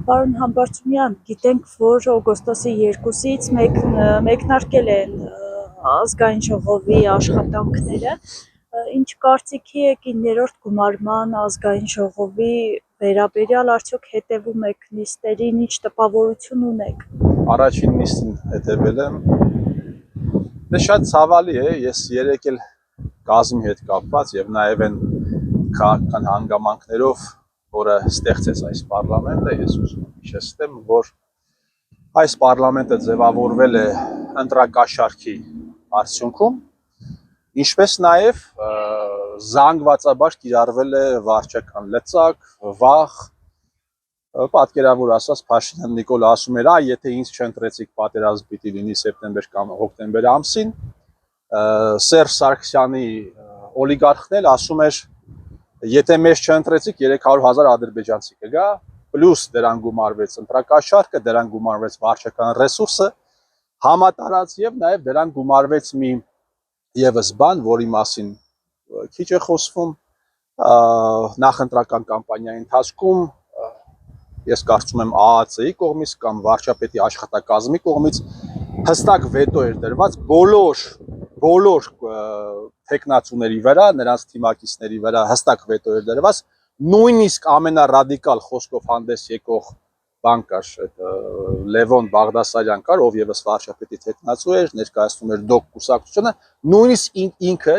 Պարոն Համբարձումյան, գիտենք, որ օգոստոսի 2-ից մեկնարկել են ազգային ժողովի աշխատանքները, ինչ կարծիքի եք 9-րդ գումարման ազգային ժողովի վերաբերյալ, արդյոք հետևում եք նիստերին, ինչ տպավորություն ունեք։ Առաջին նիստին հետևել եմ, դե շատ ցավալի է, ես երեկ էլ գազի հետ կապված եւ նաեւ այն քաղաքական հանգամանքներով, որը ստեղծեց այս պարլամենտը, ես ուզում եմ հիշեցնեմ, որ այս պարլամենտը ձևավորվել է ընտրակաշառքի արդյունքում, ինչպես նաև զանգվածաբար կիրառվել է վարչական լծակ, վախ, պատկերավոր ասած Փաշինյան Նիկոլը ասում էր, եթե ինձ չընտրեցիք, պատերազմ պիտի լինի սեպտեմբեր կամ հոկտեմբեր ամսին, Սերժ Սարգսյանի օլիգարխն էլ ասում էր, եթե մեզ չընտրեցիք, 300,000 ադրբեջանցի կգա, պլյուս դրան գումարվեց ընտրակաշառքը, դրան գումարվեց վարչական ռեսուրսը, համատարած եւ նաեւ դրան գումարվեց մի եւս բան, որի մասին քիչ է խոսվում, նախընտրական կամպանիայի ընթացքում ես կարծում եմ ԱԱՑ-ի կողմից կամ վարչապետի աշխատակազմի կողմից հստակ վետո էր դրված բոլոր տեխնացուների վրա, նրանց թիմակիցների վրա հստակ վետո էր դրված, նույնիսկ ամենառադիկալ խոսքով հանդես եկող բան կար, Լևոն Բաղդասարյան կար, ով եւս վարչապետի տեխնացու էր, ներկայացնում էր դոկ կուսակցությունը, նույնիսկ ինքը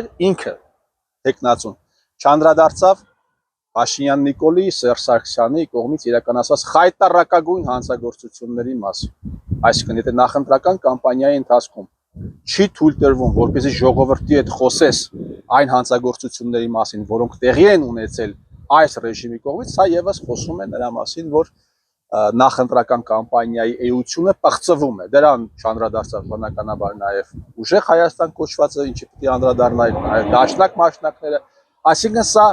տեխնացուն չանդրադարձավ Փաշինյան Նիկոլի, Սերժ Սարգսյանի կողմից իրականացված խայտառակագույն հանցագործությունների մասին։ Այսինքն, եթե նախընտրական կամպանիայի ընթացքում չի թույլ տրվում, որպեսզի ժողովրդի հետ խոսես այն հանցագործությունների մասին, որոնք տեղի են ունեցել այս ռեժիմի կողմից, սա եւս խոսում է նրա մասին, որ նախընտրական կամպանիայի էությունը պղծվում է։ Դրան չանդրադարձավ բնականաբար նաեւ ուժեղ Հայաստան կոչվածը, ինչի պիտի անդրադառնալ նաեւ դաշնակ մասնակները, այսինքն սա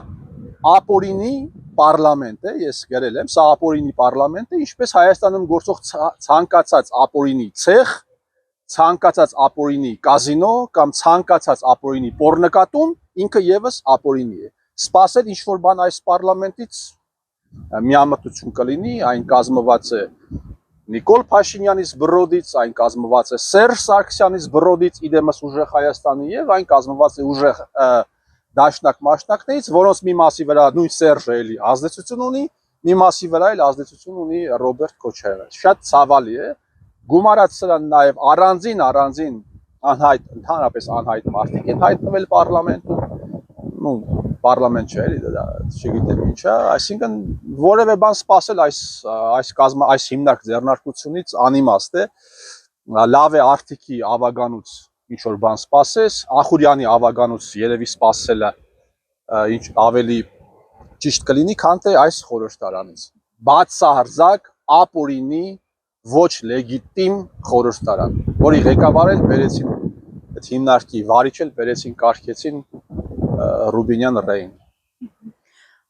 ապօրինի պարլամենտ է, ես գրել եմ, սա ապօրինի պարլամենտ է, ինչպես Հայաստանում գործող ցանկացած ապօրինի ցեխ, ցանկացած ապօրինի կազինո կամ ցանկացած ապօրինի պոռնկատուն, ինքը եւս ապօրինի է։ Սպասել ինչ որ բան այս պարլամենտից միամտություն կլինի, այն կազմված է Նիկոլ Փաշինյանից բռոդից, այն կազմված է Սերժ Սարգսյանից բռոդից, իդեմս ուժեղ Հայաստանի եւ այն կազմված է ուժեղ դաշնակ մասնակներից, որոնց մի մասի վրա նույն Սերժը էլի ազդեցություն ունի, մի մասի վրա էլ ազդեցություն ունի Ռոբերտ Քոչարյանը։ Շատ ցավալի է։ Գումարած սրան նաև առանձին անհայտ, ընդհանրապես անհայտ մարդիկ են հայտնվել պարլամենտում, պարլամենտ չէ, էլի դա չգիտեմ ինչա, այսինքն որևէ բան սпасել այս հիմնարկ ձեռնարկությունից անիմաստ է, լավ է Արթիկի ավագանուց ինչ որ բան սпасես, Ախուրյանի ավագանուց երևի սпасելը ինչ ավելի ճիշտ կլինի, քան թե այս խորհրդարանից։ Բացահարձակ ապօրինի ոչ լեգիտիմ խորհրդարան, որի ղեկավարել բերեցին այդ հիմնարկի վարիչել բերեցին կարգեցին Ռուբինյան Ռեին։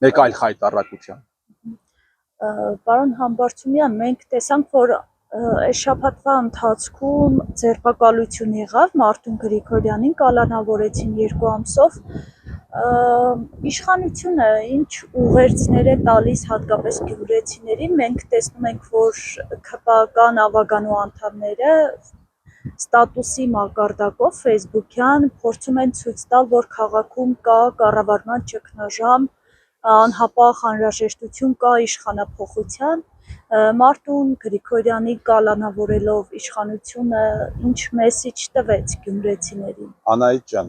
Մեկ այլ խայտառակության։ Պարոն Համբարձումյան, մենք տեսանք, որ այս շաբաթվա ընթացքում ձերբակալություն եղավ, Մարտուն Գրիգորյանին կալանավորեցին 2 ամսով, իշխանությունը ինչ ուղերձներ է տալիս հատկապես գյումրեցիներին, մենք տեսնում ենք, որ ՔՊԱ-կան ավագանու անդամները ստատուսի մակարդակով Facebook-յան փորձում են ցույց տալ, որ քաղաքում կա կառավարման ճգնաժամ, անհապաղ անհրաժեշտություն կա իշխանափոխության, Մարտուն Գրիգորյանի կալանավորելով իշխանությունը ինչ մեսիջ տվեց գյումրեցիներին։ Անահիտ ջան,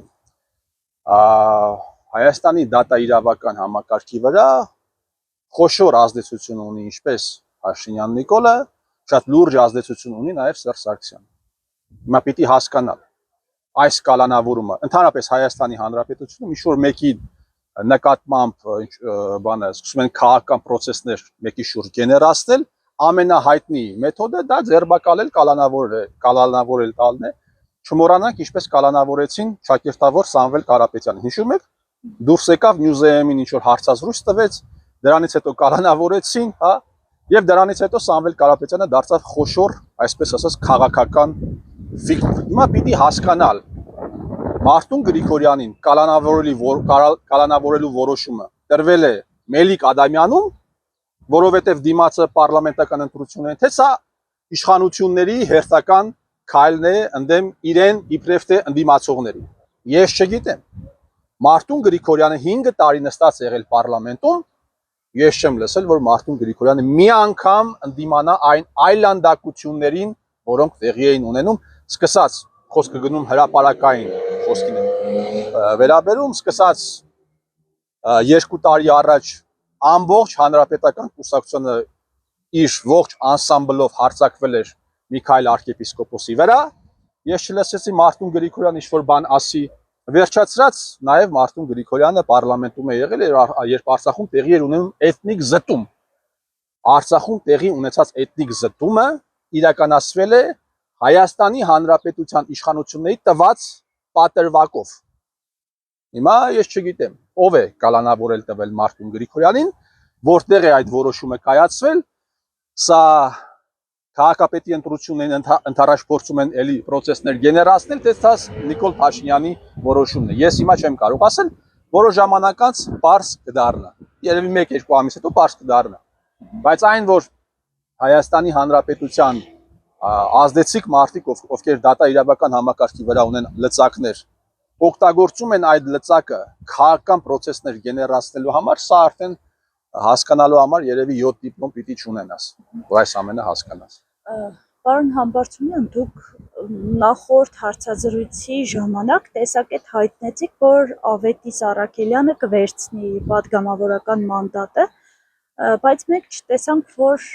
Հայաստանի դատաիրավական համակարգի վրա խոշոր ազդեցություն ունի ինչպես Փաշինյան Նիկոլը, շատ լուրջ ազդեցություն ունի նաև Սերժ Սարգսյանը։ Հիմա պիտի հասկանալ այս կալանավորումը, ընդհանրապես Հայաստանի Հանրապետությունում ինչ որ մեկի նկատմամբ բանը սկսում են քաղաքական process-ներ մեկի շուրջ գեներացնել, ամենահայտնի մեթոդը դա ձերբակալել, կալանավորել տալն է։ Չմոռանանք ինչպես կալանավորեցին Շակերտավոր Սամվել Կարապետյանին։ Հիշում եք, դուրս եկավ Նյուզեեմին ինչ որ հարցազրույց տվեց, դրանից հետո կալանավորեցին, հա, եւ դրանից հետո Սամվել Կարապետյանը դարձավ խոշոր, այսպես ասած, քաղաքական ֆիգուր։ Հիմա պիտի հասկանալ Մարտուն Գրիգորյանին կալանավորելու որոշումը տրվել է Մելիք Ադամյանում, որովհետև դիմացը պարլամենտական ընտրություն են, թե սա իշխանությունների հերթական քայլն է ընդդեմ իրեն իբրև թե ընդդիմացողների։ Ես չգիտեմ։ Մարտուն Գրիգորյանը 5 տարի նստած եղել պարլամենտում, ես չեմ լսել, որ Մարտուն Գրիգորյանը մի անգամ ընդդիմանա այն այլանդակություններին, որոնք տեղի էին ունենում, սկսած խոսքը գնում հրապարակային խոսքին վերաբերում, սկսած 2 տարի առաջ ամբողջ հանրապետական կուսակցությունը իր ողջ անսամբլով հարձակվել էր Միքայել arczepiskopos-ի վրա, ես չլսեցի Մարտուն Գրիգորյանը ինչ-որ բան ասի, վերջացրած նաև Մարտուն Գրիգորյանը պարլամենտում է եղել, երբ Արցախում տեղի էր ունենում էթնիկ զտում։ Արցախում տեղի ունեցած էթնիկ զտումը իրականացվել է Հայաստանի Հանրապետության իշխանությունների տված պատրվակով։ Հիմա ես չգիտեմ, ով է կալանավորել տվել Մարտուն Գրիգորյանին, որտեղ է այդ որոշումը կայացվել, սա քաղաքապետի ընտրություններին ընդառաջ փորձում են էլի process-ներ գեներացնել, թե սա Նիկոլ Փաշինյանի որոշումն է։ Ես հիմա չեմ կարող ասել, որոշ ժամանակ անց պարզ կդառնա։ Երևի 1-2 ամիս հետո պարզ կդառնա։ Բայց այն, որ Հայաստանի Հանրապետության ազդեցիկ մարդիկ, ովքեր դատա իրավական համակարգի վրա ունեն լծակներ, օգտագործում են այդ լծակը քաղաքական process-ներ գեներացնելու համար, սա արդեն հասկանալու համար երևի 7 դիպլոմ պիտի չունենաս, որ այս ամենը հասկանաս։ Պարոն Համբարձումյան, դուք նախորդ հարցազրույցի ժամանակ տեսակետ հայտնեցիք, որ Ավետիս Առաքելյանը կվերցնի պատգամավորական մանդատը, բայց մենք տեսանք, որ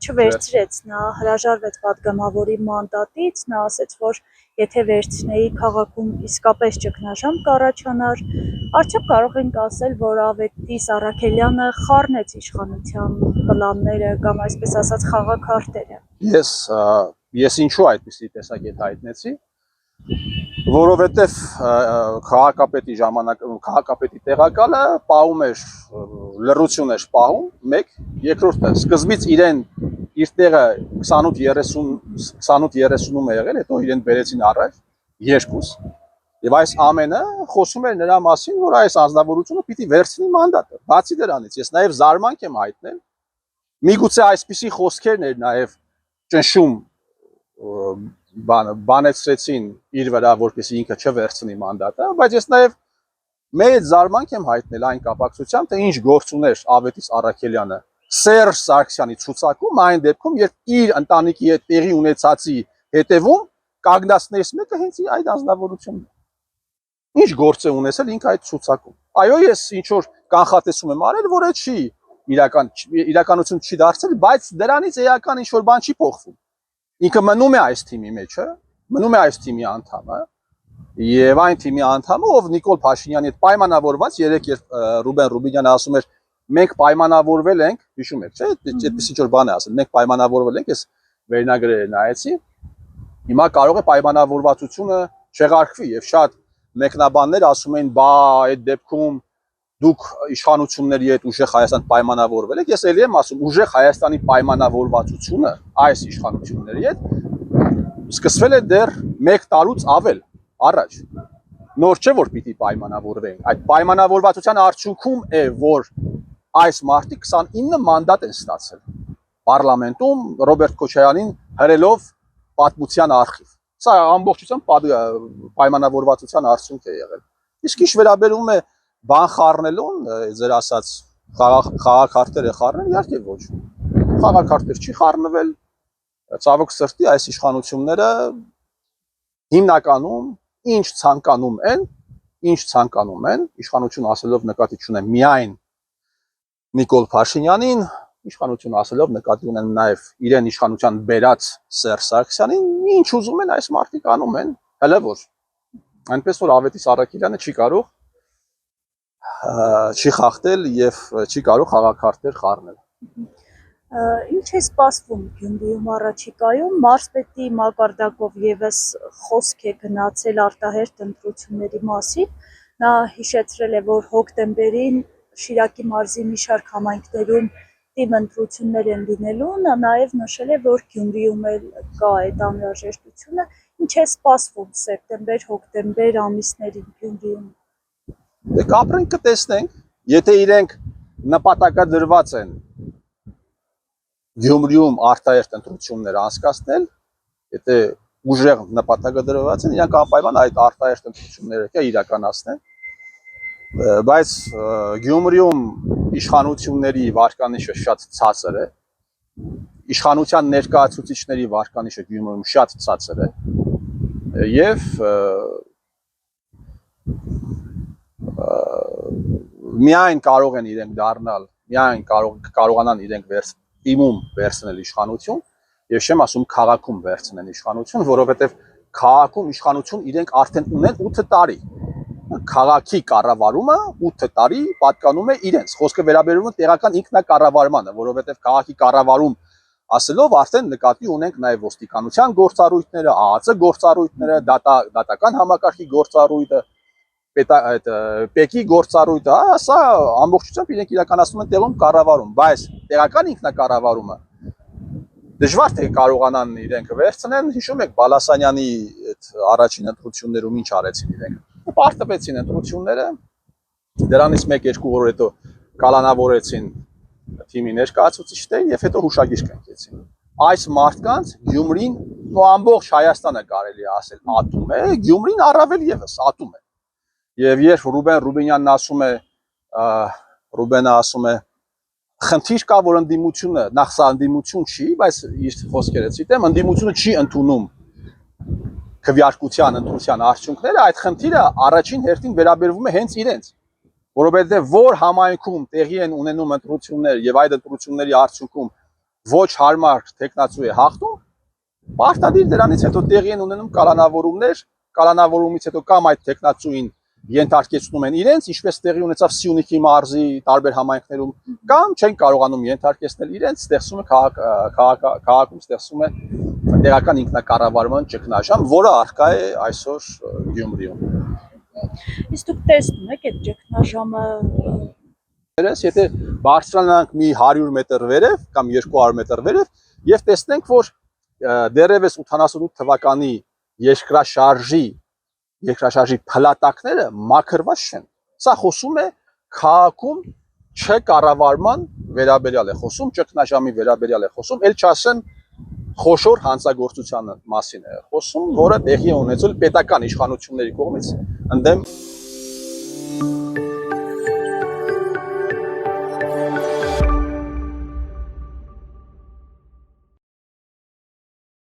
չվերցրեց, նա հրաժարվեց պատգամավորի մանդատից, նա ասաց, որ եթե վերցնեի քաղաքում իսկապես ճգնաժամ կառաջանար, արդյոք կարող ենք ասել, որ Ավետիս Առաքելյանը խառնեց իշխանության պլանները կամ այսպես ասած խաղաքարտերը։ Ես ինչու այդպիսի տեսակետ հայտնեցի, որովհետև քաղաքապետի տեղակալը պահում էր լռություն էր պահում, 1, երկրորդը սկզբից իրեն իր տեղը 28-30-ում է եղել, հետո իրեն բերեցին առաջ 2, եւ այս ամենը խոսում էր նրա մասին, որ այս անձնավորությունը պիտի վերցնի մանդատը։ Բացի դրանից, ես նաեւ զարմանք եմ հայտնել, միգուցե այսպիսի խոսքերն էր նաեւ ճնշում բանեցրեցին իր վրա, որպեսզի ինքը չվերցնի մանդատը, բայց ես նաև մեծ զարմանք եմ հայտնել այն կապակցությամբ, թե ինչ գործ ուներ Ավետիս Առաքելյանը Սերժ Սարգսյանի ցուցակում, այն դեպքում, երբ իր ընտանիքի հետ տեղի ունեցածի հետևում կանգնածներից մեկը հենց այդ անձնավորությունն է։ Ինչ գործ է ունեցել ինքը այդ ցուցակում։ Այո, ես ինչ որ կանխատեսում եմ արել, որը չի իրականություն չի դարձել, բայց դրանից էական ինչ որ բան չի փոխվում։ Ինքը մնում է այս թիմի մեջ, մնում է այս թիմի անդամը, եւ այն թիմի անդամը, ով Նիկոլ Փաշինյանի հետ պայմանավորված, երեք երբ Ռուբեն Ռուբինյանը ասում էր, մենք պայմանավորվել ենք, հիշում եք, չէ՞, այդպես ինչ որ բան է ասել, մենք պայմանավորվել ենք, ես վերնագրերը նայեցի, հիմա կարող է պայմանավորվածությունը չեղարկվի եւ շատ մեկնաբաններ ասում են, բա այդ դեպքում դուք իշխանությունների հետ ուժեղ Հայաստան պայմանավորվել եք, ես ելի եմ ասում, ուժեղ Հայաստանի պայմանավորվածությունը այս իշխանությունների հետ սկսվել է դեռ 1 տարուց ավել առաջ։ Նոր չէ որ պիտի պայմանավորվեին։ Այդ պայմանավորվածության արդյունքում է, որ այս մարտի 29 մանդատ են ստացել պարլամենտում Ռոբերտ Քոչարյանին հրելով պատմության արխիվ։ Սա ամբողջությամբ պայմանավորվածության արդյունք է եղել։ Իսկ ինչ վերաբերում է բան խառնելուն, ձեր ասած խաղաքարտերը խառնել, իհարկե ոչ։ Խաղաքարտեր չի խառնվել, ցավոք սրտի այս իշխանությունները հիմնականում ինչ ցանկանում են, իշխանություն ասելով նկատի չունեմ միայն Նիկոլ Փաշինյանին, իշխանություն ասելով նկատի ունեն նաև իրեն իշխանության բերած Սերժ Սարգսյանին, ինչ ուզում են այս մարդիկ անում են, հələ որ այնպես որ Ավետիս Առաքելյանը չի խախտել եւ չի կարող խաղաքարտեր խառնել։ Ինչ է սպասվում Գյումրիում առաջիկայում, մարզպետի մակարդակով եւս խոսք է գնացել արտահերթ ընտրությունների մասին, նա հիշեցրել է, որ հոկտեմբերին Շիրակի մարզի մի շարք համայնքներում թիմ ընտրություններ են լինելու, նա նաև նշել է, որ Գյումրիում էլ կա այդ անհրաժեշտությունը, ինչ է սպասվում սեպտեմբեր-հոկտեմբեր ամիսներին Գյումրիում։ Դե կապրենք կտեսնենք, եթե իրենք նպատակադրված են Գյումրիում արտահերթ ընտրություններ անցկացնել, եթե ուժեղ նպատակադրված են, իրանք անպայման այդ արտահերթ ընտրությունները իրականացնեն, բայց Գյումրիում իշխանությունների վարկանիշը շատ ցածր է, իշխանության ներկայացուցիչների վարկանիշը Գյումրիում շատ ցածր է, եւ միայն կարող են իրենք դառնալ, միայն կարողանան իրենք իմում վերցնել իշխանություն, եւ չեմ ասում քաղաքում վերցնեն իշխանություն, որովհետեւ քաղաքում իշխանություն իրենք արդեն ունեն 8 տարի։ Քաղաքի կառավարումը 8 տարի պատկանում է իրենց։ Խոսքը վերաբերում է տեղական ինքնակառավարմանը, որովհետեւ քաղաքի կառավարում ասելով արդեն նկատի ունենք նաեւ ոստիկանության գործառույթները, ԱԱԾ գործառույթները, դատական համակարգի գործառույթը, ՊԵԿ-ի գործառույթը, սա ամբողջությամբ իրենք իրականացնում են տեղում կառավարում, բայց տեղական ինքնակառավարումը դժվար թե կարողանան իրենք վերցնեն։ Հիշում եք Բալասանյանի այդ առաջին ընտրություններում ինչ արեցին իրենք։ Պարտվեցին ընտրությունները, դրանից 1-2 օր հետո կալանավորեցին թիմի ներկայացուցիչներին եւ հետո հուշագիր կնքեցին։ Այս մարդկանց Գյումրին ու ամբողջ Հայաստանը կարելի է ասել ատում է, Գյումրին առավել եւս ատում է։ Եվ երբ Ռուբեն Ռուբինյանն ասում է, Ռուբենը ասում է, խնդիր կա, որ ընդդիմությունը, նախ սա ընդդիմություն չի, բայց իր խոսքերը ցիտեմ, ընդդիմությունը չի ընդունում քվեարկության ընտրության արդյունքները, այդ խնդիրը առաջին հերթին վերաբերվում է հենց իրենց, որովհետեւ որ համայնքում տեղի են ունենում ընտրություններ եւ այդ ընտրությունների արդյունքում ոչ հարմար տեխնացու է հաղթում, պարտադիր դրանից հետո տեղի են ունենում կալանավորումներ, կալանավորումից հետո կամ այդ տեխնացուին ենթարկեցնում են իրենց, ինչպես տեղի ունեցավ Սյունիքի մարզի տարբեր համայնքներում, կամ չեն կարողանում ենթարկեցնել իրենց, ստեղծում է քաղաքում ստեղծում է տեղական ինքնակառավարման ճգնաժամ, որը առկա է այսօր Գյումրիում։ Իսկ դուք տեսնում եք այդ ճգնաժամը, եթե բարձրանանք մի 100 մետր վերև կամ 200 մետր վերև եւ տեսնենք, որ դեռևս 88 թվականի երկրաշարժի փլատակները մաքրված չեն։ Սա խոսում է քաղաքում չկառավարման վերաբերյալ է խոսում, ճգնաժամի վերաբերյալ է խոսում, ել չասեմ խոշոր հանցագործության մասին է խոսում, որը տեղի է ունեցել պետական իշխանությունների կողմից ընդդեմ